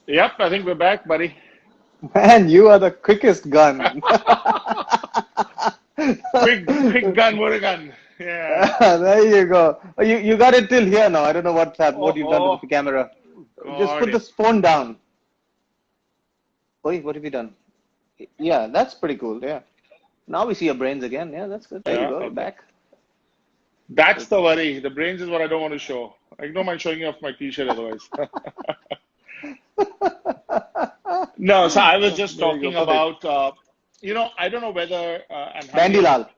Yep, I think we're back, buddy. Man, you are the quickest gun. Quick gun, what a gun. Yeah. There you go. You got it till here now. I don't know what's happened, what you've done to Oh, the camera. Just God. put the phone down. Oi, what have you done? Yeah, that's pretty cool. Yeah. Now we see your brains again. Yeah, that's good. There you Yeah, go. You're okay. back. That's Good. the worry. The brains is what I don't want to show. I don't mind showing you off my t-shirt otherwise. No, so I was just There you go. talking Perfect. about, I don't know whether, and Handy, Bandy Lal.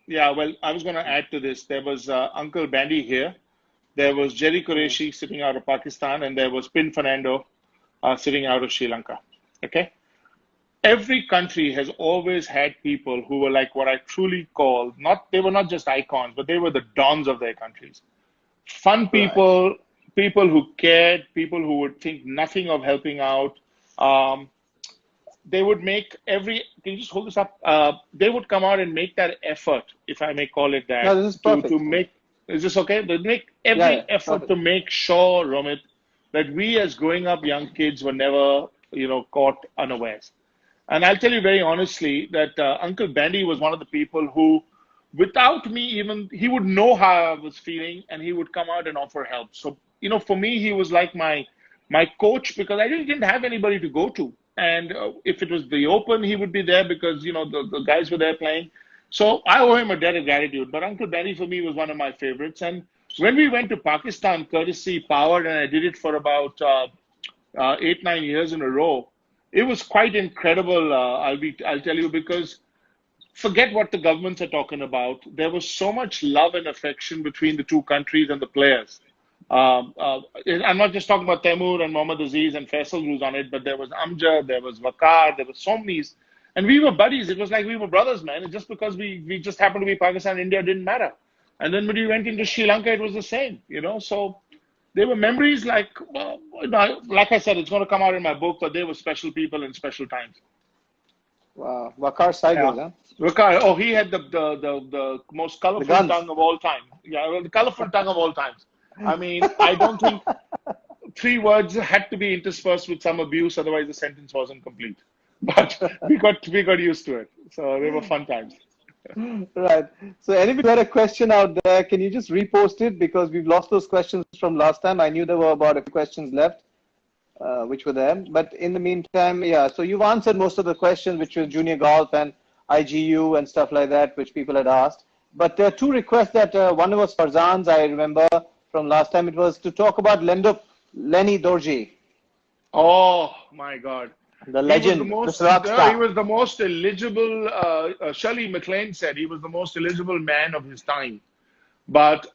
yeah, well, I was going to add to this. There was Uncle Bandy here. There was Jerry Mm. Qureshi sitting out of Pakistan, and there was Pin Fernando sitting out of Sri Lanka. Okay? Every country has always had people who were like what I truly call, they were not just icons, but they were the dons of their countries. Fun Right. people, people who cared, people who would think nothing of helping out. Um, they would make can you just hold this up? They would come out and make that effort, if I may call it that, No, this is to perfect. make, is this okay? They make Yeah, yeah, every effort to perfect. make sure, Romit, that we as growing up young kids were never, caught unawares. And I'll tell you very honestly that Uncle Bandy was one of the people who, without me even, he would know how I was feeling and he would come out and offer help. So, for me, he was like my coach because I really didn't have anybody to go to. And if it was the Open, he would be there because, the guys were there playing. So I owe him a debt of gratitude. But Uncle Bandy for me was one of my favorites. And when we went to Pakistan, courtesy powered, and I did it for about 8, 9 years in a row. It was quite incredible. I'll tell you because forget what the governments are talking about. There was so much love and affection between the two countries and the players. I'm not just talking about Taimur and Mohammad Aziz and Faisal who's on it, but there was Amjad, there was Waqar, there were so many, and we were buddies. It was like we were brothers, man. And just because we just happened to be Pakistan, India didn't matter. And then when we went into Sri Lanka, it was the same. So they were memories like, well, like I said, it's going to come out in my book, but they were special people in special times. Wow. Wakar Yeah. Saigos, huh? Waqar, oh, he had the most The colorful guns. tongue of all time. Yeah, well, the colorful tongue of all times. I mean, I don't think three words had to be interspersed with some abuse, otherwise the sentence wasn't complete. But we got used to it. So they were fun times. Right. So anybody who had a question out there, can you just repost it? Because we've lost those questions from last time. I knew there were about a few questions left, which were there. But in the meantime, yeah, so you've answered most of the questions, which were junior golf and IGU and stuff like that, which people had asked. But there are two requests that one was Farzan's, I remember from last time. It was to talk about Lenny Dorji, Oh my God. the He was the legend, most, the rock he star. was the most eligible, Shirley MacLaine said he was the most eligible man of his time. But,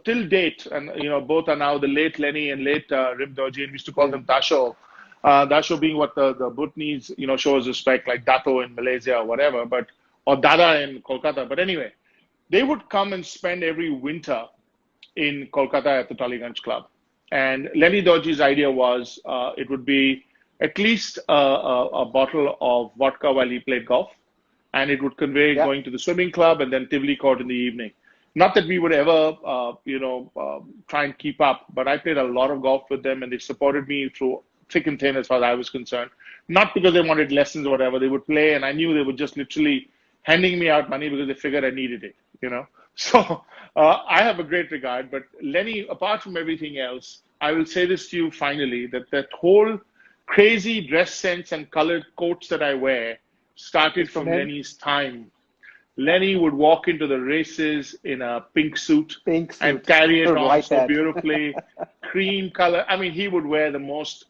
till date, and, both are now the late Lenny and late Rim Dorji, and we used to call Yeah. them Dasho. Dasho being what the Bhutanese, shows respect, like Dato in Malaysia or whatever, or Dada in Kolkata. But anyway, they would come and spend every winter in Kolkata at the Tollygunge Club. And Lenny Dorji's idea was it would be at least a bottle of vodka while he played golf, and it would convey Yeah. going to the swimming club and then Tivoli Court in the evening. Not that we would ever, try and keep up, but I played a lot of golf with them, and they supported me through thick and thin as far as I was concerned. Not because they wanted lessons or whatever. They would play, and I knew they were just literally handing me out money because they figured I needed it. So I have a great regard. But Lenny, apart from everything else, I will say this to you finally that whole crazy dress sense and colored coats that I wear started It's from from him. Lenny's time. Lenny would walk into the races in a pink suit Pink and suit, carry it on white so hat. beautifully. Cream color. I mean, he would wear the most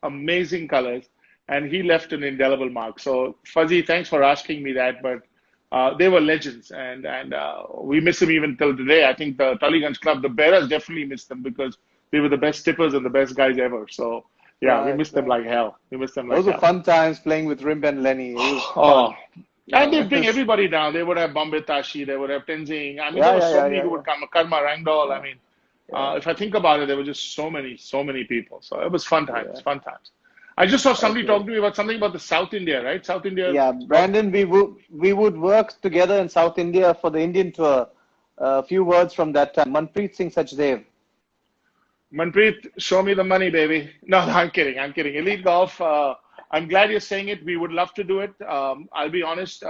amazing colors, and he left an indelible mark. So, Fuzzy, thanks for asking me that. But they were legends, and we miss them even till today. I think the Tullygunge Club, the Bearers definitely miss them because they were the best tippers and the best guys ever. So, yeah, we Right, miss them right. like hell. We miss them like Those were hell. fun times playing with Rimp and Lenny. It was Oh, fun. and they Yeah, bring everybody down. They would have Bombay Tashi, they would have Tenzing. I mean, there yeah, were yeah, so yeah, many yeah, who yeah. would come. Karma Rangdol. I Yeah, mean, yeah, if I think about it, there were just so many people. So it was fun times, yeah. fun times. I just saw Right, somebody right. talking to me about something about the South India, right? South India. Yeah, Brandon, we would work together in South India for the Indian tour. A few words from that time. Manpreet Singh Sachdev. Manpreet, show me the money, baby. No, I'm kidding. I'm kidding. Elite Golf, I'm glad you're saying it. We would love to do it. I'll be honest,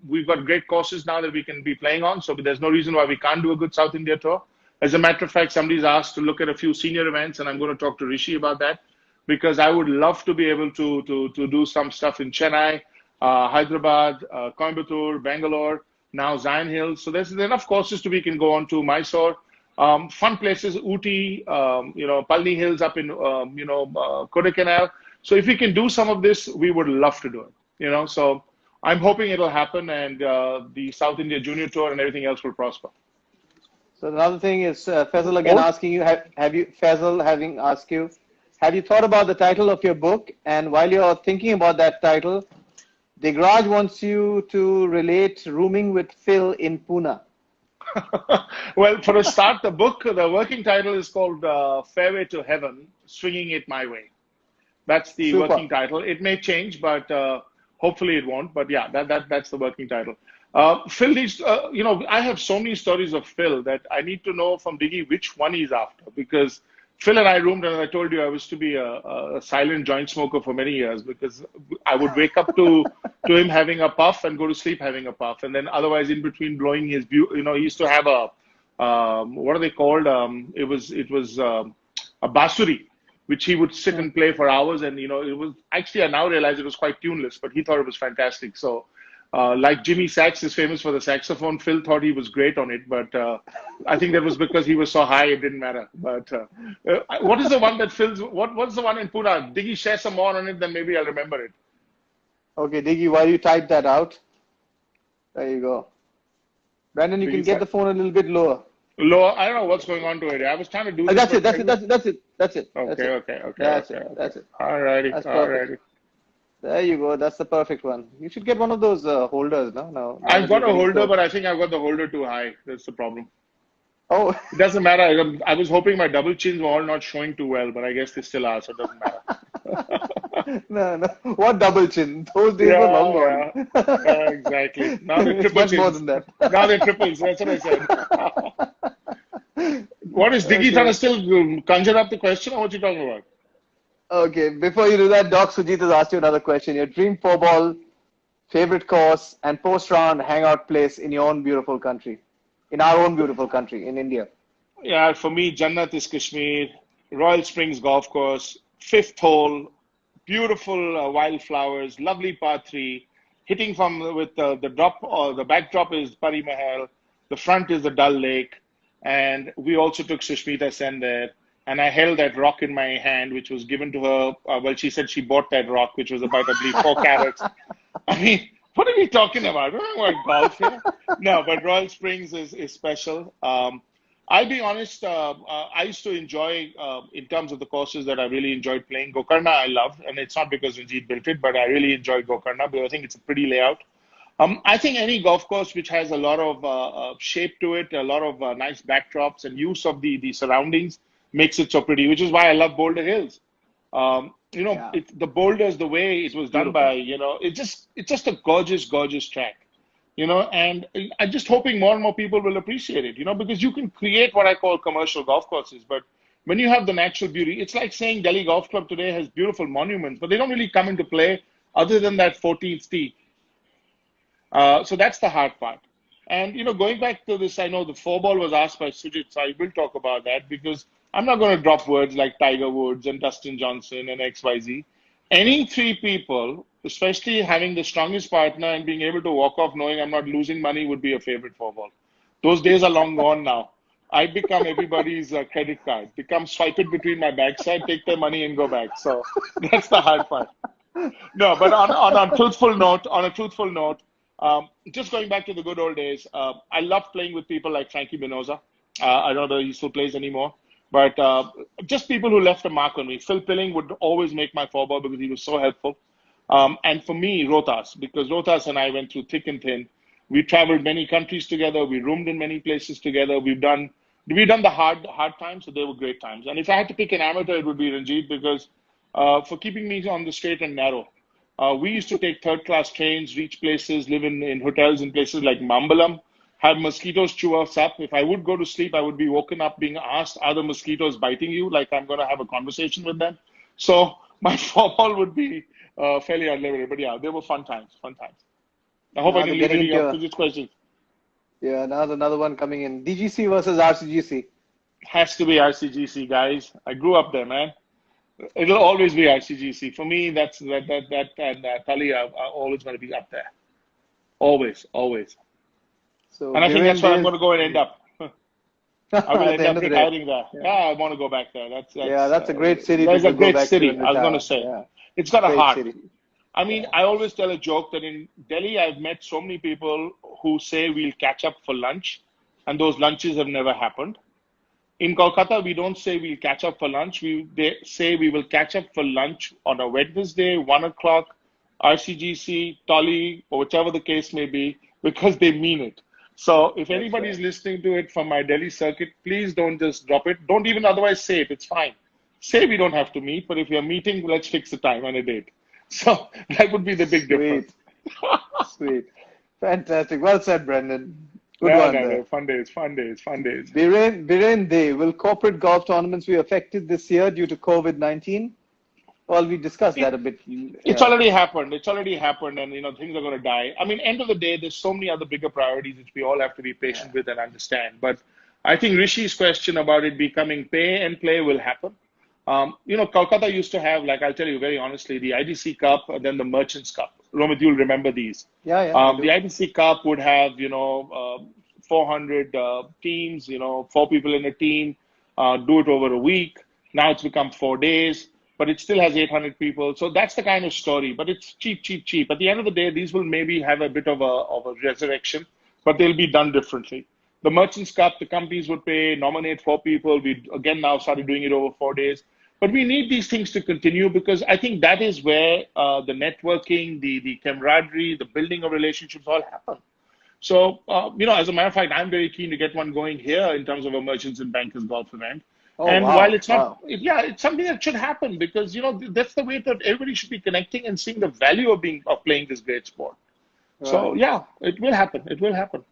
we've got great courses now that we can be playing on, so there's no reason why we can't do a good South India tour. As a matter of fact, somebody's asked to look at a few senior events, and I'm going to talk to Rishi about that because I would love to be able to do some stuff in Chennai, Hyderabad, Coimbatore, Bangalore, now Zion Hills. So there's enough courses we can go on to Mysore. Fun places, Ooty, Palni Hills up in, Kodaikanal. So if we can do some of this, we would love to do it, So I'm hoping it'll happen and the South India Junior Tour and everything else will prosper. So another thing is Faisal again asking you, Faisal having asked you, have you thought about the title of your book? And while you're thinking about that title, Digraj wants you to relate rooming with Phil in Pune. Well, for a start, the working title is called Fairway to Heaven, Swinging It My Way. That's the working title. It may change, but hopefully it won't. But yeah, that's the working title. Phil needs, I have so many stories of Phil that I need to know from Diggy which one he's after, because Phil and I roomed, and I told you I was to be a silent joint smoker for many years because I would wake up to him having a puff and go to sleep having a puff, and then otherwise in between blowing his, he used to have what are they called? It was a basuri, which he would sit and play for hours, and it was actually I now realize it was quite tuneless, but he thought it was fantastic. So. Like Jimmy Sachs is famous for the saxophone, Phil thought he was great on it, but I think that was because he was so high it didn't matter. But what is the one that Phil's? What's the one in Pune? Diggy, share some more on it, then maybe I'll remember it. Okay, Diggy, while you type that out, there you go. Brandon, you can get the phone a little bit lower. Lower? I don't know what's going on to it. I was trying to do this. That's it. Okay. That's it. Alrighty. There you go. That's the perfect one. You should get one of those holders, no? Now I've got a holder, but I think I've got the holder too high. That's the problem. Oh. It doesn't matter. I was hoping my double chins were all not showing too well, but I guess they still are, so it doesn't matter. No. What double chin? Those days were long gone. Yeah, exactly. Now they're triple chins. More than that. Now they're triples. That's what I said. What is Diggy trying to still conjure up the question, or what you talking about? Okay, before you do that, Doc Sujit has asked you another question. Your dream 4-ball, favorite course, and post-round hangout place in your own beautiful country, in our own beautiful country, in India. Yeah, for me, Jannat is Kashmir, Royal Springs Golf Course, 5th hole, beautiful wildflowers, lovely par 3, hitting with the drop, or the backdrop is Pari Mahal, the front is the Dal Lake, and we also took Sushmita Sen there. And I held that rock in my hand, which was given to her. Well, she said she bought that rock, which was about, I believe, 4 carats. I mean, what are we talking about? We're talking about golf here. No, but Royal Springs is special. I'll be honest, I used to enjoy, in terms of the courses that I really enjoyed playing, Gokarna I loved. And it's not because Ranjit built it, but I really enjoyed Gokarna because I think it's a pretty layout. I think any golf course which has a lot of shape to it, a lot of nice backdrops and use of the surroundings, makes it so pretty, which is why I love Boulder Hills. The boulders, the way it was done by, it's just a gorgeous track, and I'm just hoping more and more people will appreciate it, because you can create what I call commercial golf courses, but when you have the natural beauty, it's like saying Delhi Golf Club today has beautiful monuments, but they don't really come into play other than that 14th tee. So that's the hard part. And, going back to this, I know the 4-ball was asked by Sujit, so I will talk about that because I'm not going to drop words like Tiger Woods and Dustin Johnson and XYZ. Any 3 people, especially having the strongest partner and being able to walk off knowing I'm not losing money, would be a favorite 4-ball. Those days are long gone now. I become everybody's credit card. Swipe it between my backside, take their money and go back. So that's the hard part. No, but on a truthful note, just going back to the good old days, I loved playing with people like Frankie Minoza. I don't know if he still plays anymore. But just people who left a mark on me. Phil Pilling would always make my 4-ball because he was so helpful. And for me, Rohtas, because Rohtas and I went through thick and thin. We traveled many countries together. We roomed in many places together. We've done the hard times, so they were great times. And if I had to pick an amateur, it would be Ranjit because for keeping me on the straight and narrow. We used to take 3rd-class trains, reach places, live in hotels in places like Mambalam. have mosquitoes chew us up. If I would go to sleep, I would be woken up being asked, are the mosquitoes biting you? Like I'm going to have a conversation with them. So my four-ball would be fairly unlimited. But yeah, they were fun times, fun times. I hope I Now they're didn't leave getting any into physics questions. yeah. Now another one coming in. DGC versus RCGC. Has to be RCGC, guys. I grew up there, man. It'll always be RCGC. For me, that and Tali are always going to be up there. Always, always. So And I think that's Viren where I'm Days going to go and end up. I will at end the end up of the day. retiring there. Yeah. Yeah, I want to go back there. That's a great city There's to a go great back to city. and I was going to retire. say, Yeah, it's got a great heart. city. I mean, Yeah. I always tell a joke that in Delhi, I've met so many people who say we'll catch up for lunch, and those lunches have never happened. In Kolkata, we don't say we'll catch up for lunch. They say we will catch up for lunch on a Wednesday, 1 o'clock, RCGC, Tolly, or whichever the case may be, because they mean it. So if That's anybody's right. listening to it from my Delhi circuit, please don't just drop it. Don't even otherwise say it. It's fine. Say we don't have to meet, but if you're meeting, let's fix the time and a date. So that would be the big difference. Sweet, sweet, fantastic. Well said, Brendan. Good No, one no, there. no. Fun days, fun days, fun days. Biren Day, will corporate golf tournaments be affected this year due to COVID-19? Well, we discussed that a bit. It's Yeah, already happened. It's already happened, and things are going to die. I mean, end of the day, there's so many other bigger priorities which we all have to be yeah. patient with and understand. But I think Rishi's question about it becoming pay and play will happen. Kolkata used to have, like I'll tell you very honestly, the IDC Cup and then the Merchants Cup. Romit, you'll remember these. Yeah, yeah, I The do. IDC Cup would have, 400 teams, four people in a team, do it over a week. Now it's become 4 days, but it still has 800 people. So that's the kind of story. But it's cheap, cheap, cheap. At the end of the day, these will maybe have a bit of a resurrection, but they'll be done differently. The Merchants Cup, the companies would pay, nominate four people. We again now started doing it over 4 days. But we need these things to continue because I think that is where the networking, the camaraderie, the building of relationships all happen. So, as a matter of fact, I'm very keen to get one going here in terms of a merchants and bankers golf event. Oh, And while wow, it's not, wow. yeah, it's something that should happen because that's the way that everybody should be connecting and seeing the value of playing this great sport. So Right. yeah, it will happen. It will happen.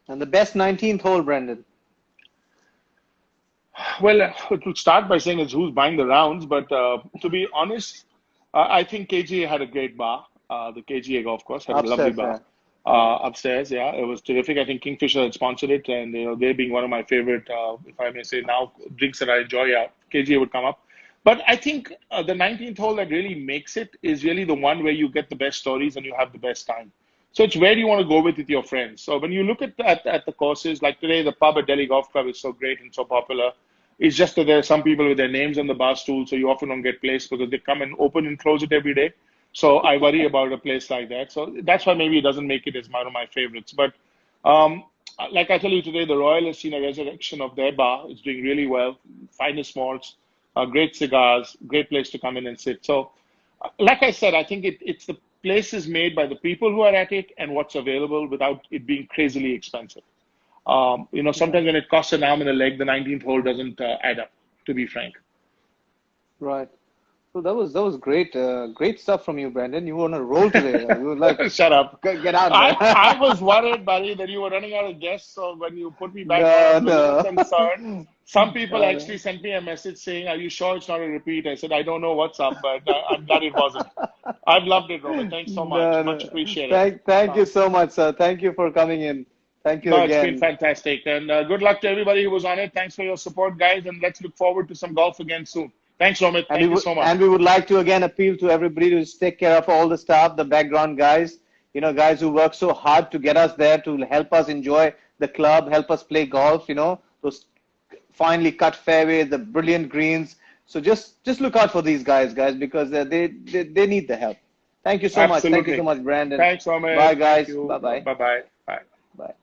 And the best 19th hole, Brendan. Well, it will start by saying it's who's buying the rounds, but to be honest, I think KGA had a great bar. The KGA golf course had a lovely Upstairs, bar yeah. Yeah. upstairs. Yeah, it was terrific. I think Kingfisher had sponsored it, and they being one of my favorite, if I may say now, drinks that I enjoy. Yeah, KGA would come up. But I think the 19th hole that really makes it is really the one where you get the best stories and you have the best time. So it's where you want to go with your friends. So when you look at the courses, like today, the pub at Delhi Golf Club is so great and so popular. It's just that there are some people with their names on the bar stool, so you often don't get placed because they come and open and close it every day. So I worry about a place like that. So that's why maybe it doesn't make it as one of my favorites. But um, like I tell you today, the Royal has seen a resurrection of their bar. It's doing really well. Finest malts, great cigars, great place to come in and sit. So, like I said, I think it's the places made by the people who are at it and what's available without it being crazily expensive. Yeah. Sometimes when it costs an arm and a leg, the 19th hole doesn't add up, to be frank. Right. So that was great stuff from you, Brendan. You were on a roll today. You were like, Shut up. Get out I there." was worried, buddy, that you were running out of guests. So when you put me back on, I No, was a little no. concerned. Some people No, actually sent me a message saying, "Are you sure it's not a repeat?" I said, "I don't know what's up, but I'm glad it wasn't." I've loved it, Robert. Thanks so much. no, Much no. appreciated. Thank you so much, sir. Thank you for coming in. Thank you No, it's been again. fantastic. And good luck to everybody who was on it. Thanks for your support, guys. And let's look forward to some golf again soon. Thanks, Romit. And we Thank you would so much. and we would like to again appeal to everybody to just take care of all the staff, the background guys, guys who work so hard to get us there, to help us enjoy the club, help us play golf, those finely cut fairways, the brilliant greens. So just look out for these guys, because they need the help. Thank you so much. Thank you so Absolutely. much, Brandon. Thanks, Romit. Bye, Thank guys. you. Bye-bye. Bye-bye. Bye. Bye.